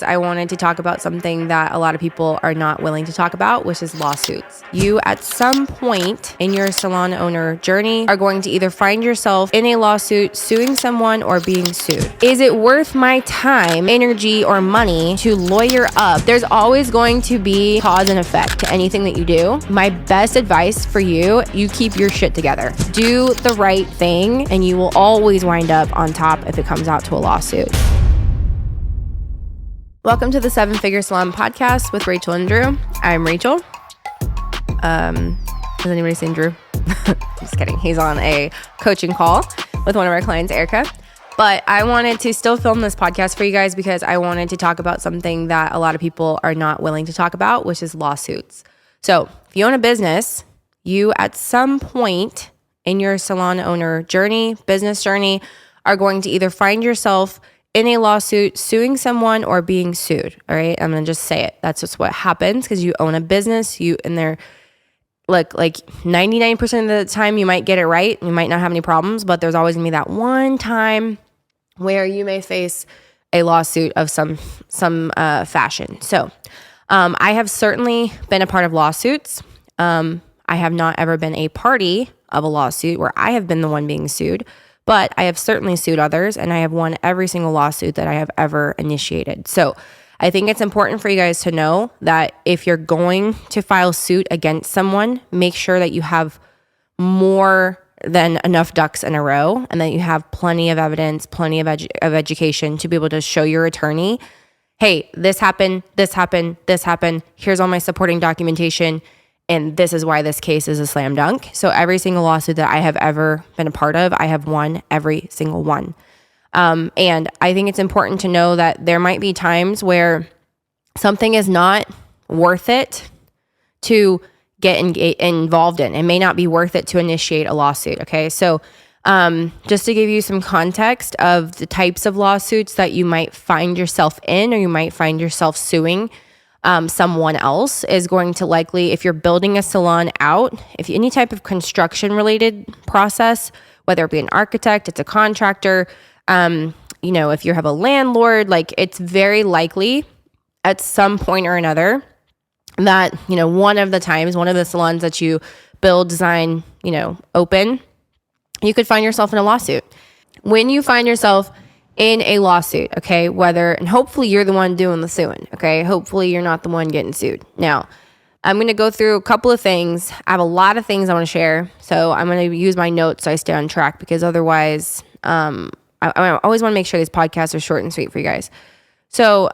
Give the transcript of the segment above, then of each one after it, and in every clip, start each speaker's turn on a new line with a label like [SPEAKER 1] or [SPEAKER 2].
[SPEAKER 1] I wanted to talk about something that a lot of people are not willing to talk about, which is lawsuits. You, at some point in your salon owner journey, are going to either find yourself in a lawsuit, suing someone, or being sued. Is it worth my time, energy, or money to lawyer up? There's always going to be cause and effect to anything that you do. My best advice for you keep your shit together. Do the right thing, and you will always wind up on top if it comes out to a lawsuit. Welcome to the 7-Figure Salon podcast with Rachel and Drew. I'm Rachel. Has anybody seen Drew? Just kidding. He's on a coaching call with one of our clients, Erica. But I wanted to still film this podcast for you guys because I wanted to talk about something that a lot of people are not willing to talk about, which is lawsuits. So if you own a business, you at some point in your salon owner journey, business journey, are going to either find yourself in a lawsuit, suing someone, or being sued. All right, I'm gonna just say it. That's just what happens because you own a business. Like 99% of the time, you might get it right. You might not have any problems, but there's always gonna be that one time where you may face a lawsuit of some fashion. So, I have certainly been a part of lawsuits. I have not ever been a party of a lawsuit where I have been the one being sued. But I have certainly sued others, and I have won every single lawsuit that I have ever initiated. So I think it's important for you guys to know that if you're going to file suit against someone, make sure that you have more than enough ducks in a row and that you have plenty of evidence, plenty of education to be able to show your attorney, hey, this happened. Here's all my supporting documentation. And this is why this case is a slam dunk. So every single lawsuit that I have ever been a part of, I have won every single one. And I think it's important to know that there might be times where something is not worth it to get involved in. It may not be worth it to initiate a lawsuit, okay? So just to give you some context of the types of lawsuits that you might find yourself in or you might find yourself suing, someone else is going to likely, if you're building a salon out, if any type of construction related process, whether it be an architect, it's a contractor, if you have a landlord, like it's very likely at some point or another that, one of the salons that you build, design, open, you could find yourself in a lawsuit. When you find yourself in a lawsuit, okay, and hopefully you're the one doing the suing, okay? Hopefully you're not the one getting sued. Now, I'm going to go through a couple of things. I have a lot of things I want to share, so I'm going to use my notes so I stay on track because otherwise, I always want to make sure these podcasts are short and sweet for you guys. So,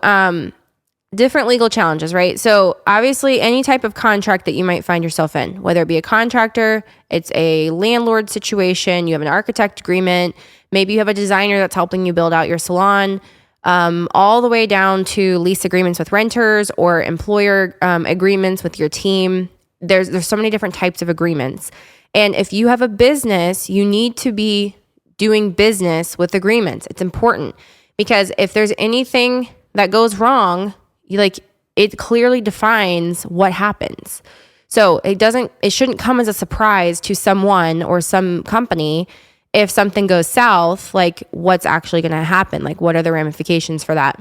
[SPEAKER 1] different legal challenges, right? So obviously any type of contract that you might find yourself in, whether it be a contractor, it's a landlord situation, you have an architect agreement, maybe you have a designer that's helping you build out your salon, all the way down to lease agreements with renters or employer agreements with your team. There's so many different types of agreements. And if you have a business, you need to be doing business with agreements. It's important because if there's anything that goes wrong, it clearly defines what happens. So it shouldn't come as a surprise to someone or some company if something goes south, like what's actually going to happen? Like what are the ramifications for that?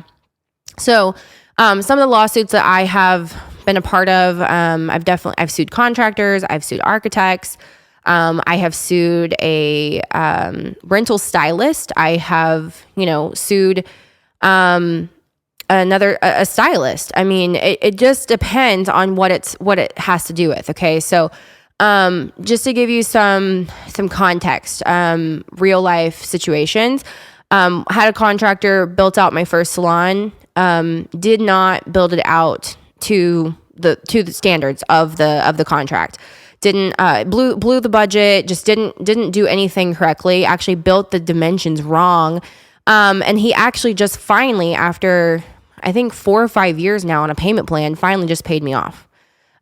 [SPEAKER 1] So some of the lawsuits that I have been a part of, I've sued contractors, I've sued architects, I have sued a rental stylist, I have, sued a stylist. I mean, it just depends on what it has to do with. Okay. So, just to give you some context, real life situations, had a contractor built out my first salon, did not build it out to the standards of the contract. Didn't, blew the budget, just didn't do anything correctly, actually built the dimensions wrong. And he actually just finally, after I think 4 or 5 years now on a payment plan, finally just paid me off.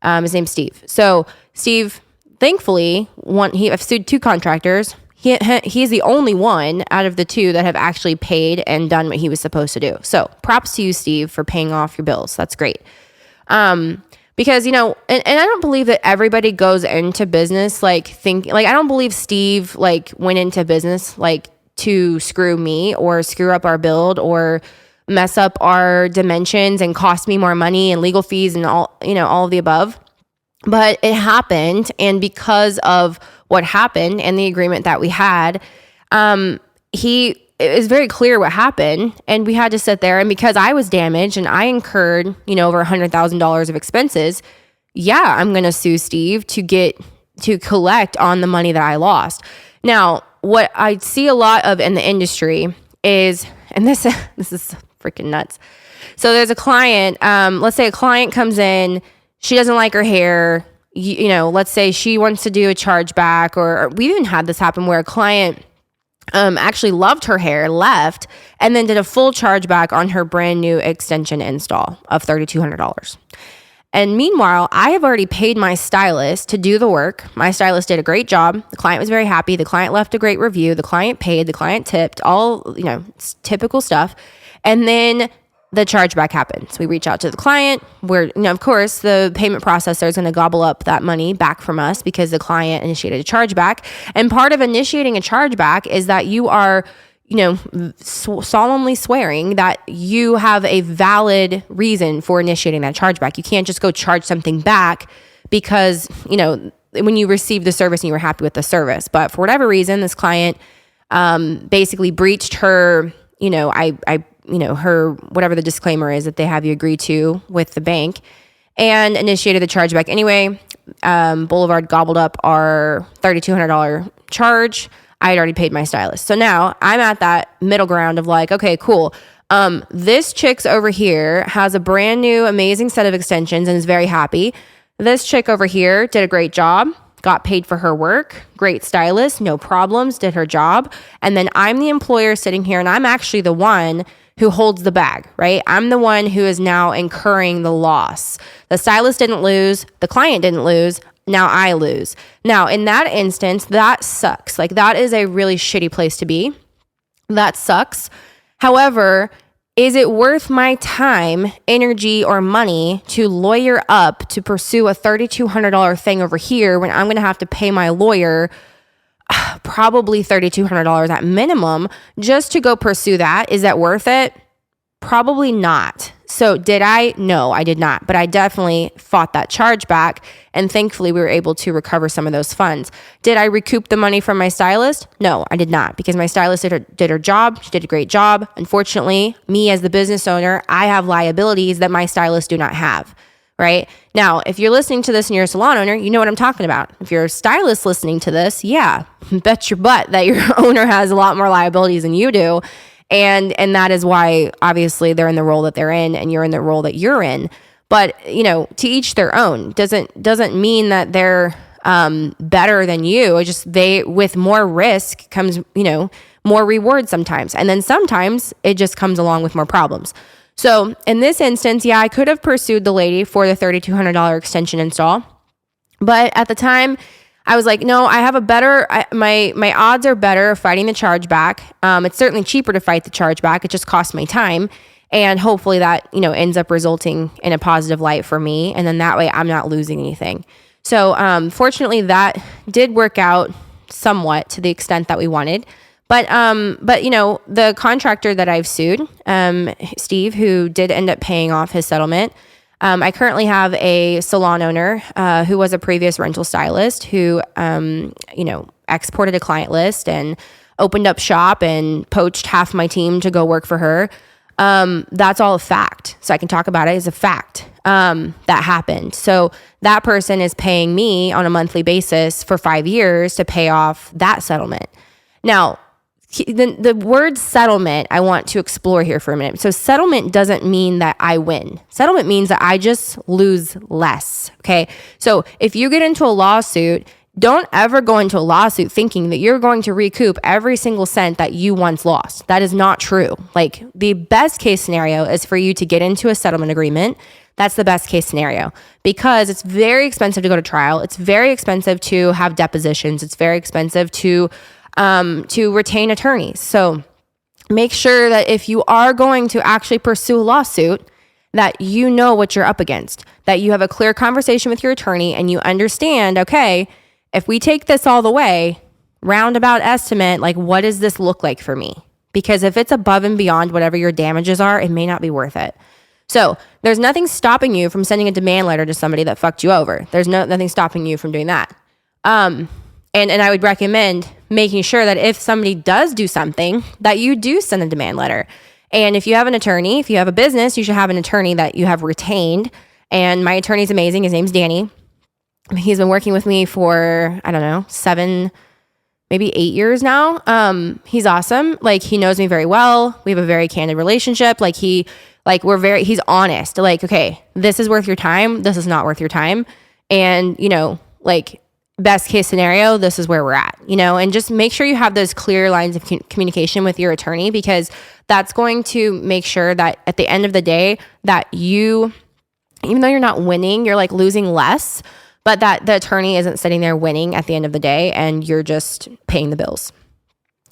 [SPEAKER 1] His name's Steve. So Steve, thankfully, I've sued 2 contractors. He's the only one out of the 2 that have actually paid and done what he was supposed to do. So props to you, Steve, for paying off your bills. That's great. Because, and I don't believe that everybody goes into business I don't believe Steve went into business to screw me or screw up our build or mess up our dimensions and cost me more money and legal fees and all of the above. But it happened. And because of what happened and the agreement that we had, it was very clear what happened, and we had to sit there. And because I was damaged and I incurred, over $100,000 of expenses, I'm going to sue Steve to collect on the money that I lost. Now, what I see a lot of in the industry is, and this is freaking nuts. So there's a client, let's say a client comes in, she doesn't like her hair, let's say she wants to do a chargeback, or we even had this happen where a client actually loved her hair, left, and then did a full chargeback on her brand new extension install of $3,200. And meanwhile, I have already paid my stylist to do the work. My stylist did a great job. The client was very happy. The client left a great review. The client paid. The client tipped. All, typical stuff. And then the chargeback happens. We reach out to the client where, of course, the payment processor is going to gobble up that money back from us because the client initiated a chargeback. And part of initiating a chargeback is that you are, solemnly swearing that you have a valid reason for initiating that chargeback. You can't just go charge something back because, when you received the service and you were happy with the service. But for whatever reason, this client basically breached her, her, whatever the disclaimer is that they have you agree to with the bank, and initiated the chargeback anyway. Boulevard gobbled up our $3,200 charge. I had already paid my stylist. So now I'm at that middle ground of like, okay, cool. This chick's over here has a brand new, amazing set of extensions and is very happy. This chick over here did a great job, got paid for her work, great stylist, no problems, did her job. And then I'm the employer sitting here, and I'm actually the one who holds the bag, right? I'm the one who is now incurring the loss. The stylist didn't lose, the client didn't lose, now I lose. Now, in that instance, that sucks. Like, that is a really shitty place to be. That sucks. However, is it worth my time, energy, or money to lawyer up to pursue a $3,200 thing over here when I'm going to have to pay my lawyer probably $3,200 at minimum just to go pursue that? Is that worth it? Probably not. So did I? No, I did not. But I definitely fought that charge back, and thankfully we were able to recover some of those funds. Did I recoup the money from my stylist? No, I did not, because my stylist did her job. She did a great job. Unfortunately, me as the business owner, I have liabilities that my stylists do not have, right? Now, if you're listening to this and you're a salon owner, you know what I'm talking about. If you're a stylist listening to this, bet your butt that your owner has a lot more liabilities than you do. And that is why, obviously, they're in the role that they're in and you're in the role that you're in. But, to each their own. Doesn't mean that they're better than you. It's just with more risk comes, more reward sometimes. And then sometimes it just comes along with more problems. So in this instance, I could have pursued the lady for the $3,200 extension install. But at the time, I was like, no, I have my odds are better fighting the chargeback. It's certainly cheaper to fight the chargeback. It just costs my time. And hopefully that, ends up resulting in a positive light for me. And then that way I'm not losing anything. So fortunately that did work out somewhat to the extent that we wanted. But the contractor that I've sued, Steve, who did end up paying off his settlement, I currently have a salon owner who was a previous rental stylist who, exported a client list and opened up shop and poached half my team to go work for her. That's all a fact. So I can talk about it as a fact that happened. So that person is paying me on a monthly basis for 5 years to pay off that settlement. Now, the word settlement, I want to explore here for a minute. So settlement doesn't mean that I win. Settlement means that I just lose less, okay? So if you get into a lawsuit, don't ever go into a lawsuit thinking that you're going to recoup every single cent that you once lost. That is not true. Like, the best case scenario is for you to get into a settlement agreement. That's the best case scenario, because it's very expensive to go to trial. It's very expensive to have depositions. It's very expensive to retain attorneys. So make sure that if you are going to actually pursue a lawsuit, that you know what you're up against, that you have a clear conversation with your attorney and you understand, okay, if we take this all the way, roundabout estimate, like, what does this look like for me? because if it's above and beyond whatever your damages are, it may not be worth it. So there's nothing stopping you from sending a demand letter to somebody that fucked you over. There's nothing stopping you from doing that. And I would recommend making sure that if somebody does do something, that you do send a demand letter. And if you have an attorney, if you have a business, you should have an attorney that you have retained. And my attorney's amazing. His name's Danny. He's been working with me for, 7, maybe 8 years now. He's awesome. Like, he knows me very well. We have a very candid relationship. He's honest. Like, okay, this is worth your time. This is not worth your time. And, best case scenario, this is where we're at, and just make sure you have those clear lines of communication with your attorney, because that's going to make sure that at the end of the day that you, even though you're not winning, you're losing less, but that the attorney isn't sitting there winning at the end of the day and you're just paying the bills.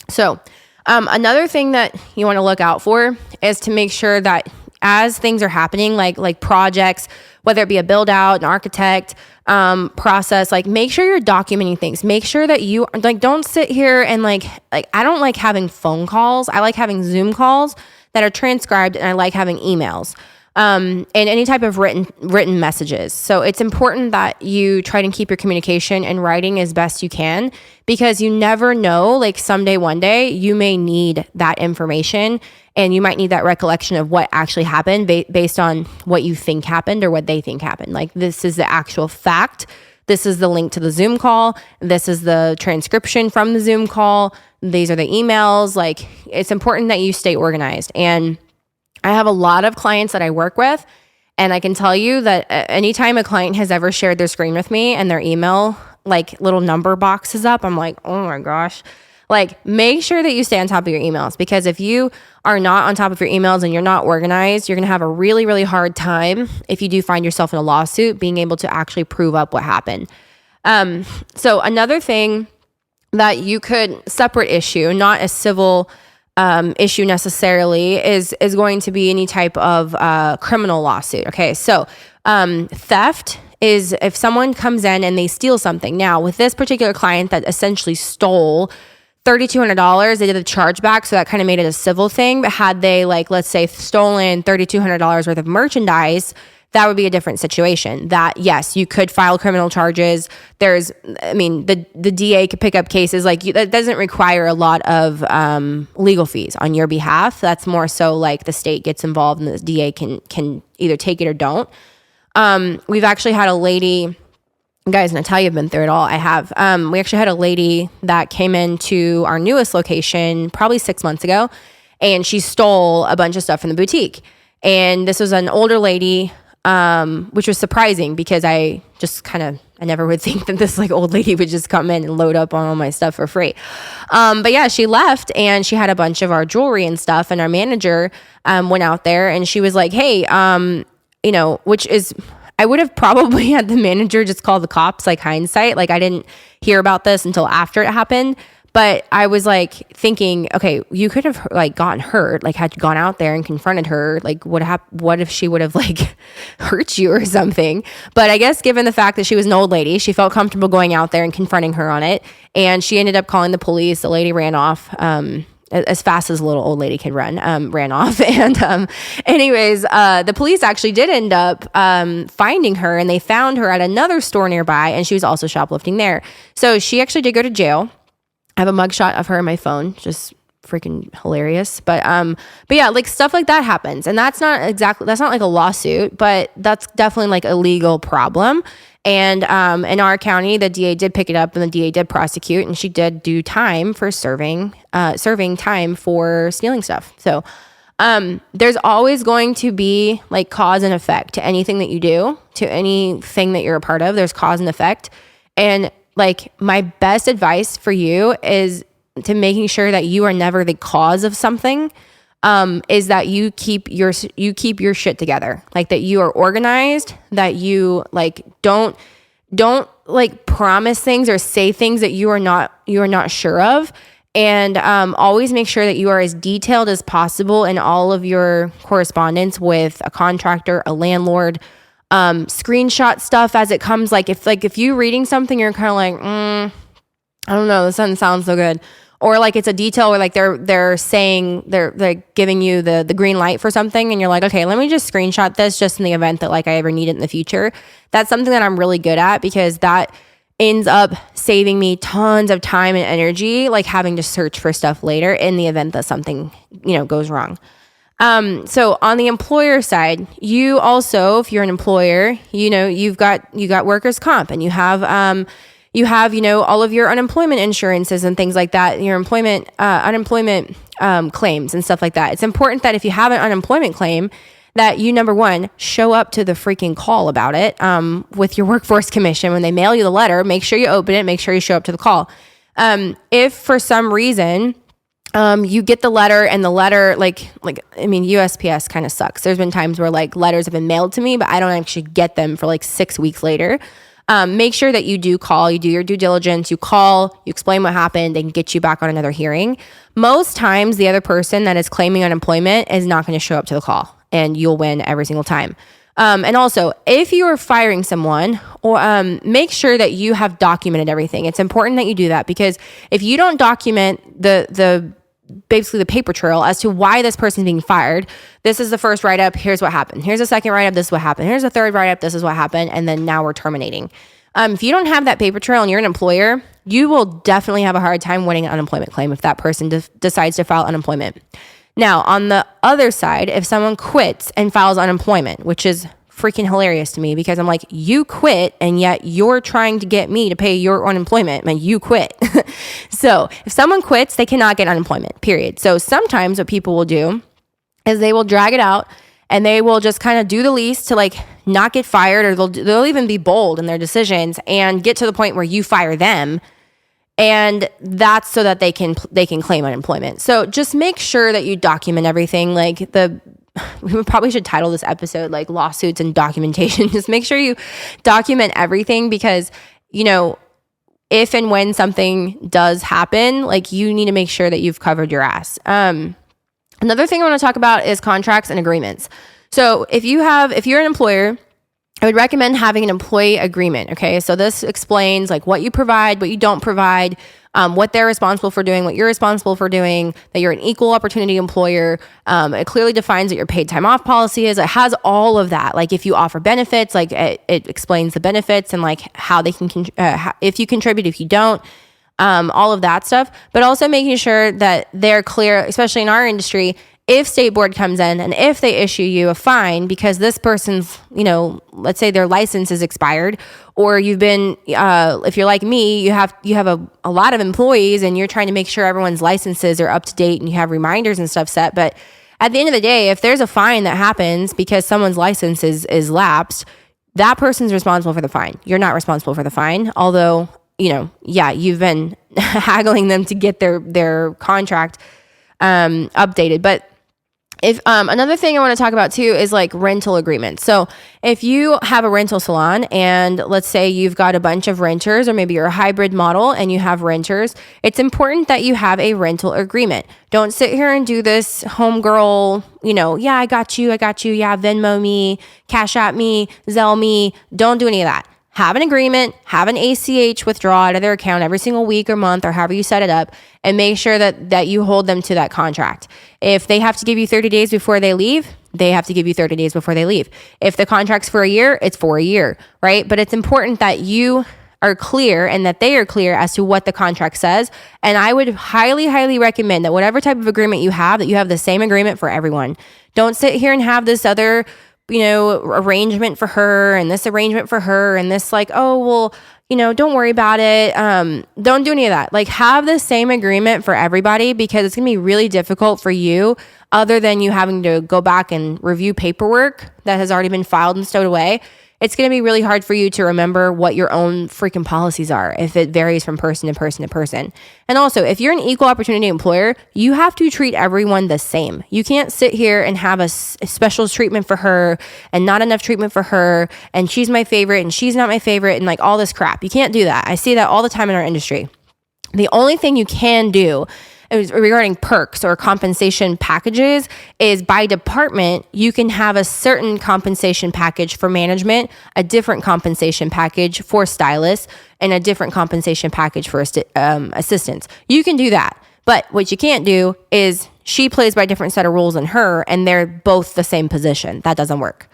[SPEAKER 1] So another thing that you want to look out for is to make sure that as things are happening, like projects, whether it be a build out, an architect process, make sure you're documenting things. Make sure that you don't sit here and I don't like having phone calls. I like having Zoom calls that are transcribed, and I like having emails and any type of written messages. So it's important that you try to keep your communication in writing as best you can, because you never know, someday, one day, you may need that information, and you might need that recollection of what actually happened based on what you think happened or what they think happened. This is the actual fact. This is the link to the Zoom call. This is the transcription from the Zoom call. These are the emails. It's important that you stay organized. And I have a lot of clients that I work with, and I can tell you that anytime a client has ever shared their screen with me and their email, little number box is up, I'm like, oh my gosh. Make sure that you stay on top of your emails, because if you are not on top of your emails and you're not organized, you're going to have a really, really hard time if you do find yourself in a lawsuit being able to actually prove up what happened. So another thing that you could separate issue, not a civil issue necessarily, is going to be any type of criminal lawsuit. Okay, so theft is if someone comes in and they steal something. Now, with this particular client that essentially stole $3,200, they did a chargeback, so that kind of made it a civil thing. But had they, let's say, stolen $3,200 worth of merchandise, that would be a different situation. That, yes, you could file criminal charges. The DA could pick up cases. That doesn't require a lot of legal fees on your behalf. That's more so the state gets involved and the DA can either take it or don't. We've actually had a lady, guys, Natalia, have been through it all. I have. We actually had a lady that came into our newest location probably 6 months ago, and she stole a bunch of stuff from the boutique. And this was an older lady, which was surprising, because I never would think that this old lady would just come in and load up on all my stuff for free. But yeah, she left, and she had a bunch of our jewelry and stuff, and our manager went out there, and she was like, hey, which is, I would have probably had the manager just call the cops, hindsight. I didn't hear about this until after it happened. But I was thinking, okay, you could have gotten hurt, had gone out there and confronted her. What if she would have hurt you or something? But I guess given the fact that she was an old lady, she felt comfortable going out there and confronting her on it. And she ended up calling the police. The lady ran off, as fast as a little old lady could run, ran off. And anyways, the police actually did end up finding her, and they found her at another store nearby, and she was also shoplifting there. So she actually did go to jail. I have a mugshot of her on my phone, just freaking hilarious. But yeah, stuff like that happens. And that's not a lawsuit, but that's definitely a legal problem. And in our county, the DA did pick it up, and the DA did prosecute, and she did do time for serving time for stealing stuff. So there's always going to be cause and effect to anything that you do, to anything that you're a part of. There's cause and effect. And my best advice for you is to making sure that you are never the cause of something, is that you keep your shit together, that you are organized, that you don't promise things or say things that you are not sure of. And always make sure that you are as detailed as possible in all of your correspondence with a contractor, a landlord. Screenshot stuff as it comes. If you reading something, you're kind of I don't know, this doesn't sound so good. or like it's a detail where like they're saying they're like giving you the green light for something, and you're like, okay, let me just screenshot this just in the event that like I ever need it in the future. That's something that I'm really good at, because that ends up saving me tons of time and energy, like having to search for stuff later in the event that something, goes wrong. So on the employer side, you also, if you're an employer, you've got workers' comp, and you have all of your unemployment insurances and things like that, your unemployment claims and stuff like that. It's important that if you have an unemployment claim, that you, number one, show up to the freaking call about it with your workforce commission. When they mail you the letter, make sure you open it, make sure you show up to the call. If for some reason you get the letter, and the letter, USPS kind of sucks. There's been times where like letters have been mailed to me, but I don't actually get them for like 6 weeks later. Make sure that you do call, you do your due diligence, you call, you explain what happened, and get you back on another hearing. Most times the other person that is claiming unemployment is not going to show up to the call, and you'll win every single time. And also, if you are firing someone, or make sure that you have documented everything. It's important that you do that, because if you don't document basically the paper trail as to why this person's being fired, this is the first write-up, here's what happened. Here's the second write-up, this is what happened. Here's the third write-up, this is what happened. And then now we're terminating. If you don't have that paper trail and you're an employer, you will definitely have a hard time winning an unemployment claim if that person decides to file unemployment. Now, on the other side, if someone quits and files unemployment, which is freaking hilarious to me, because I'm like, you quit and yet you're trying to get me to pay your unemployment, man, you quit. So if someone quits, they cannot get unemployment, period. So sometimes what people will do is they will drag it out, and they will just kind of do the least to like not get fired, or they'll even be bold in their decisions and get to the point where you fire them. And that's so that they can claim unemployment. So just make sure that you document everything. We probably should title this episode like lawsuits and documentation. Just make sure you document everything, because, if and when something does happen, like you need to make sure that you've covered your ass. Another thing I want to talk about is contracts and agreements. So if you're an employer, I would recommend having an employee agreement. Okay. So this explains like what you provide, what you don't provide, what they're responsible for doing, what you're responsible for doing, that you're an equal opportunity employer. It clearly defines what your paid time off policy is. It has all of that. Like if you offer benefits, like it explains the benefits and like how they can, if you contribute, if you don't, all of that stuff, but also making sure that they're clear, especially in our industry, if state board comes in and if they issue you a fine because this person's, let's say their license is expired, or you've been, if you're like me, you have a lot of employees and you're trying to make sure everyone's licenses are up to date and you have reminders and stuff set. But at the end of the day, if there's a fine that happens because someone's license is lapsed, that person's responsible for the fine. You're not responsible for the fine. Although, you've been haggling them to get their contract updated. But if another thing I want to talk about too is like rental agreements. So if you have a rental salon and let's say you've got a bunch of renters, or maybe you're a hybrid model and you have renters, it's important that you have a rental agreement. Don't sit here and do this homegirl, I got you. Yeah, Venmo me, Cash App me, Zelle me. Don't do any of that. Have an agreement, have an ACH withdraw out of their account every single week or month or however you set it up, and make sure that you hold them to that contract. If they have to give you 30 days before they leave, they have to give you 30 days before they leave. If the contract's for a year, it's for a year, right? But it's important that you are clear and that they are clear as to what the contract says. And I would highly, highly recommend that whatever type of agreement you have, that you have the same agreement for everyone. Don't sit here and have this other arrangement for her and this arrangement for her and this don't worry about it. Don't do any of that. Like have the same agreement for everybody, because it's going to be really difficult for you, other than you having to go back and review paperwork that has already been filed and stowed away. It's going to be really hard for you to remember what your own freaking policies are if it varies from person to person to person. And also, if you're an equal opportunity employer, you have to treat everyone the same. You can't sit here and have a special treatment for her and not enough treatment for her, and she's my favorite and she's not my favorite, and like all this crap. You can't do that. I see that all the time in our industry. The only thing you can do regarding perks or compensation packages is by department, you can have a certain compensation package for management, a different compensation package for stylists, and a different compensation package for assistants. You can do that. But what you can't do is she plays by a different set of rules than her, and they're both the same position. That doesn't work.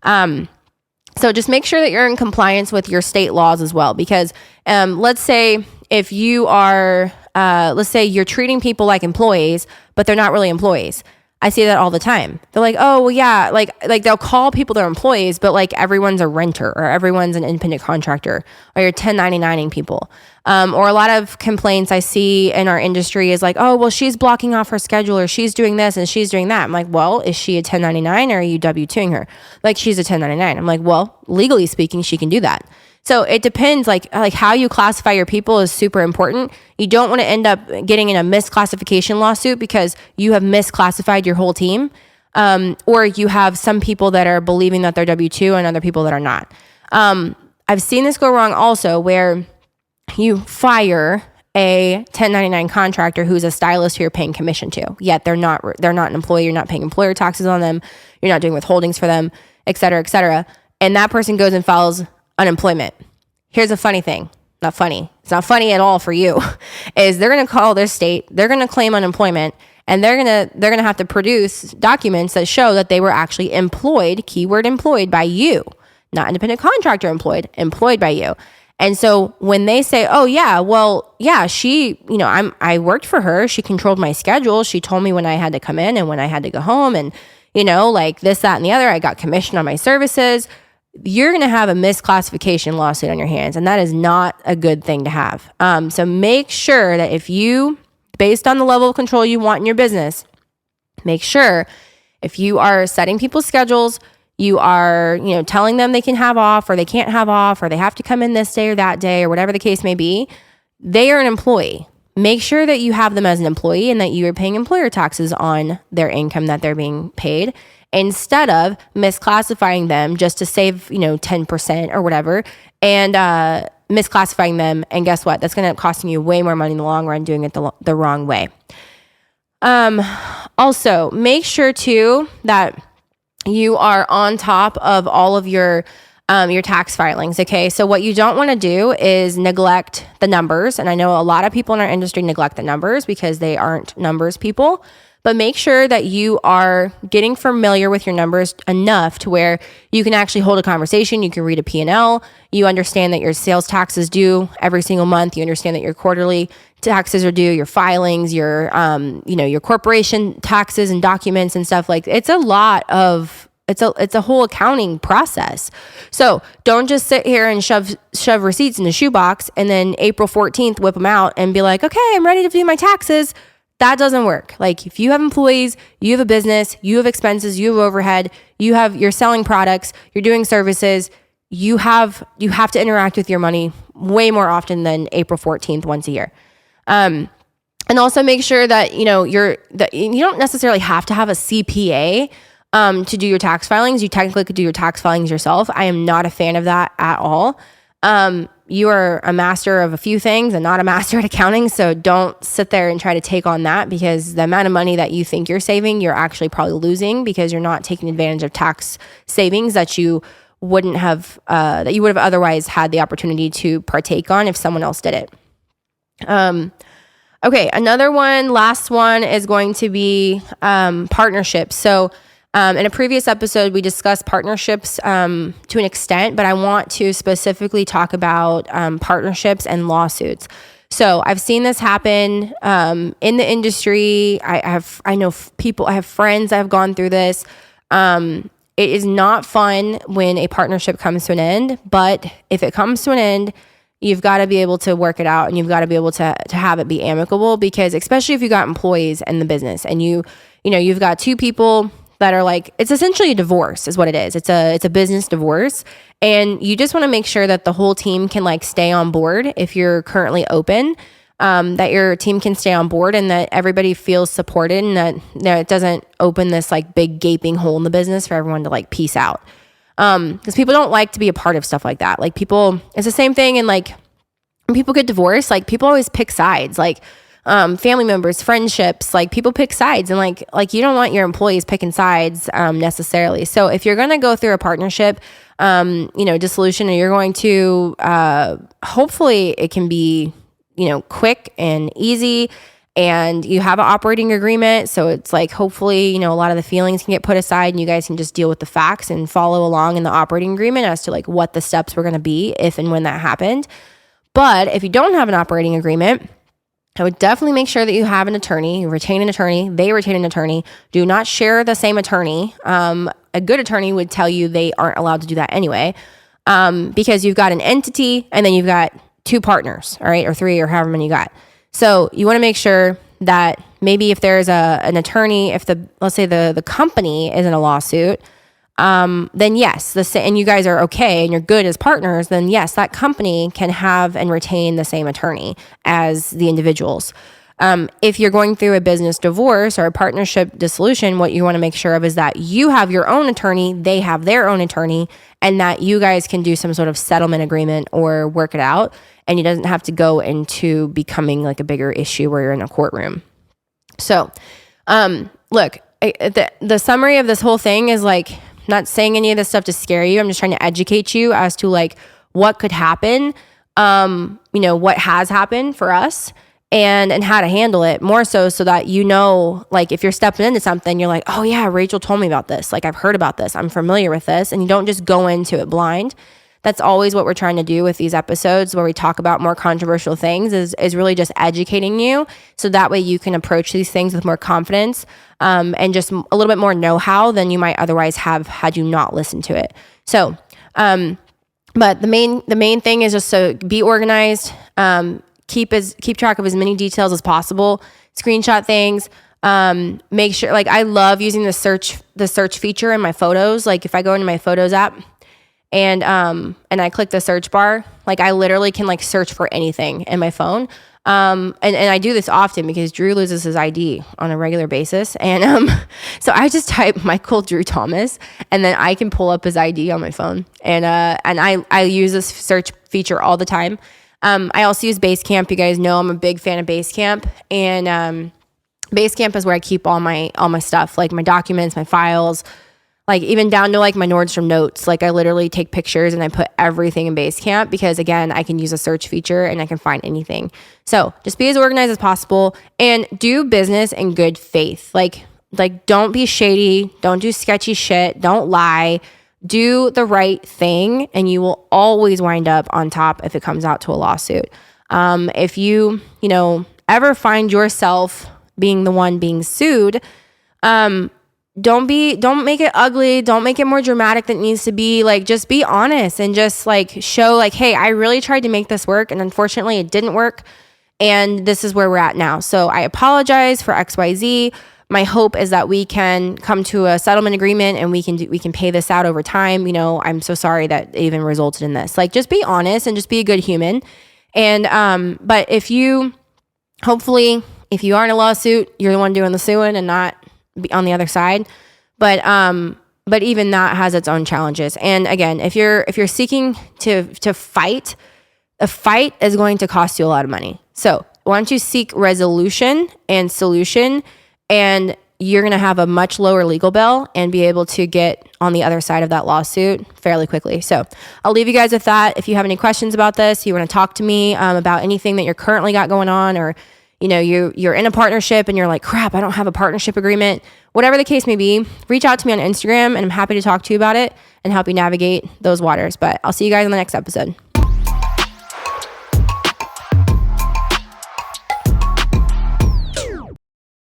[SPEAKER 1] So just make sure that you're in compliance with your state laws as well, because let's say if you are, let's say you're treating people like employees, but they're not really employees. I see that all the time. They're like, oh, well, yeah, like they'll call people their employees, but like everyone's a renter or everyone's an independent contractor, or you're 1099ing people. Or a lot of complaints I see in our industry is like, oh, well, she's blocking off her schedule, or she's doing this and she's doing that. I'm like, well, is she a 1099 or are you W-2ing her? Like, she's a 1099. I'm like, well, legally speaking, she can do that. So it depends, like how you classify your people is super important. You don't want to end up getting in a misclassification lawsuit because you have misclassified your whole team, or you have some people that are believing that they're W-2 and other people that are not. I've seen this go wrong also, where you fire a 1099 contractor who's a stylist who you're paying commission to, yet they're not an employee. You're not paying employer taxes on them. You're not doing withholdings for them, et cetera, et cetera. And that person goes and files unemployment. Here's a funny thing. Not funny. It's not funny at all for you. Is they're going to call their state, they're going to claim unemployment, and they're going to have to produce documents that show that they were actually employed, keyword employed, by you, not independent contractor employed by you. And so when they say, oh yeah, well, yeah, she, I worked for her. She controlled my schedule. She told me when I had to come in and when I had to go home, and like this, that, and the other. I got commission on my services. You're going to have a misclassification lawsuit on your hands, and that is not a good thing to have. So make sure that if you, based on the level of control you want in your business, make sure if you are setting people's schedules, you are, telling them they can have off or they can't have off, or they have to come in this day or that day, or whatever the case may be, they are an employee. Make sure that you have them as an employee and that you are paying employer taxes on their income that they're being paid, instead of misclassifying them just to save, 10% or whatever, and misclassifying them. And guess what? That's going to end up costing you way more money in the long run doing it the wrong way. Also, make sure too that you are on top of all of your tax filings. Okay. So what you don't want to do is neglect the numbers. And I know a lot of people in our industry neglect the numbers because they aren't numbers people. But make sure that you are getting familiar with your numbers enough to where you can actually hold a conversation. You can read a P&L. You understand that your sales tax is due every single month. You understand that your quarterly taxes are due, your filings, your corporation taxes and documents and stuff. Like, it's a whole accounting process. So don't just sit here and shove receipts in a shoebox and then April 14th whip them out and be like, okay, I'm ready to do my taxes. That doesn't work. Like, if you have employees, you have a business, you have expenses, you have overhead, you're selling products, you're doing services, you have to interact with your money way more often than April 14th once a year. And also make sure that, you don't necessarily have to have a CPA to do your tax filings. You technically could do your tax filings yourself. I am not a fan of that at all. You are a master of a few things and not a master at accounting. So don't sit there and try to take on that, because the amount of money that you think you're saving, you're actually probably losing because you're not taking advantage of tax savings that you wouldn't have, that you would have otherwise had the opportunity to partake on if someone else did it. Okay. Last one is going to be, partnerships. So, in a previous episode, we discussed partnerships to an extent, but I want to specifically talk about partnerships and lawsuits. So I've seen this happen in the industry. I have friends that have gone through this. It is not fun when a partnership comes to an end, but if it comes to an end, you've got to be able to work it out, and you've got to be able to have it be amicable, because especially if you got employees in the business and you've got two people that are like, it's essentially a divorce is what it is. It's a business divorce. And you just want to make sure that the whole team can like stay on board. If you're currently open, that your team can stay on board and that everybody feels supported, and that it doesn't open this like big gaping hole in the business for everyone to like peace out. Because people don't like to be a part of stuff like that. Like, people, it's the same thing. And like, when people get divorced, like, people always pick sides. Like, family members, friendships, like, people pick sides, and like you don't want your employees picking sides necessarily. So if you're going to go through a partnership, dissolution, and you're going to, hopefully it can be, quick and easy, and you have an operating agreement. So it's like, hopefully, a lot of the feelings can get put aside and you guys can just deal with the facts and follow along in the operating agreement as to like what the steps were going to be if and when that happened. But if you don't have an operating agreement, I would definitely make sure that you have an attorney, you retain an attorney, they retain an attorney. Do not share the same attorney. A good attorney would tell you they aren't allowed to do that anyway, because you've got an entity and then you've got two partners, all right, or three, or however many you got. So you want to make sure that maybe if there's an attorney, if let's say the company is in a lawsuit, then yes, and you guys are okay and you're good as partners, then yes, that company can have and retain the same attorney as the individuals. If you're going through a business divorce or a partnership dissolution, what you want to make sure of is that you have your own attorney, they have their own attorney, and that you guys can do some sort of settlement agreement or work it out. And it doesn't have to go into becoming like a bigger issue where you're in a courtroom. So, look, the summary of this whole thing is like, not saying any of this stuff to scare you. I'm just trying to educate you as to like what could happen, what has happened for us and how to handle it more so that, like if you're stepping into something, you're like, oh yeah, Rachel told me about this. Like I've heard about this. I'm familiar with this. And you don't just go into it blind. That's always what we're trying to do with these episodes where we talk about more controversial things is really just educating you. So that way you can approach these things with more confidence, and just a little bit more know-how than you might otherwise have had you not listened to it. So, but the main thing is just to be organized, keep track of as many details as possible, screenshot things, make sure, like I love using the search feature in my photos. Like if I go into my photos app, and I click the search bar, like I literally can like search for anything in my phone. And I do this often because Drew loses his ID on a regular basis. And, so I just type Michael Drew Thomas and then I can pull up his ID on my phone. And I use this search feature all the time. I also use Basecamp. You guys know I'm a big fan of Basecamp, and, Basecamp is where I keep all my stuff, like my documents, my files, like even down to like my Nordstrom notes. Like I literally take pictures and I put everything in Basecamp because again, I can use a search feature and I can find anything. So just be as organized as possible and do business in good faith. Like don't be shady. Don't do sketchy shit. Don't lie. Do the right thing and you will always wind up on top if it comes out to a lawsuit. If you ever find yourself being the one being sued, don't make it ugly. Don't make it more dramatic than it needs to be. Like, just be honest and just like show like, hey, I really tried to make this work and unfortunately it didn't work. And this is where we're at now. So I apologize for XYZ. My hope is that we can come to a settlement agreement and we can pay this out over time. I'm so sorry that it even resulted in this. Like, just be honest and just be a good human. And, but if you are in a lawsuit, you're the one doing the suing and not be on the other side. But even that has its own challenges. And again, if you're seeking to fight, a fight is going to cost you a lot of money. So why don't you seek resolution and solution, and you're going to have a much lower legal bill and be able to get on the other side of that lawsuit fairly quickly. So I'll leave you guys with that. If you have any questions about this, you want to talk to me about anything that you're currently got going on, or you're in a partnership and you're like, crap, I don't have a partnership agreement. Whatever the case may be, reach out to me on Instagram and I'm happy to talk to you about it and help you navigate those waters. But I'll see you guys in the next episode.